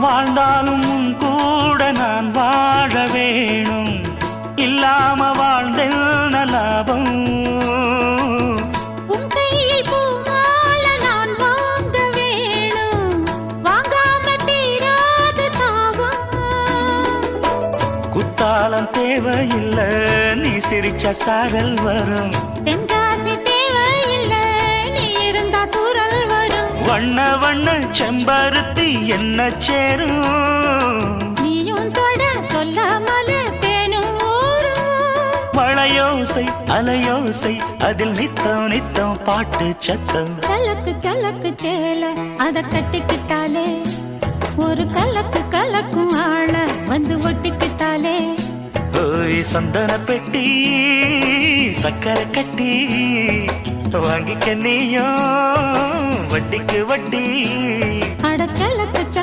வாழ்ந்தாலும் உன் கூட நான் வாழ வேணும், இல்லாம வாழ்ந்தென்ன லாபம். உன் கையில் பூமால நான் வாங்க வேணும், வாங்காம தீராத தாவம். குத்தாலம் தேவையில்லை, நீ சிரிச்ச சாரல் வரும். தென்காசி தேவையில்லை, நீ இருந்தா தூரல் வரும். வண்ண வண்ண செம்பருத்தி என்ன சேரும், நீயும் தொட சொல்லாமல தேனும் ஊரும். மழையோசை அலையோசை அதில் நித்தம் நித்தம் பாட்டு சத்தம். சலக்கு சலக்கு சேல அத கட்டிக்கிட்டாலே, ஒரு கலக்கு கலக்கும் ஆள வந்து ஒட்டிக்கிட்டாலே. ஓய் சந்தன பெட்டி சக்கரை கட்டி வாங்கிக்க நீயும் வட்டிக்கு வட்டி. அட சலக்கு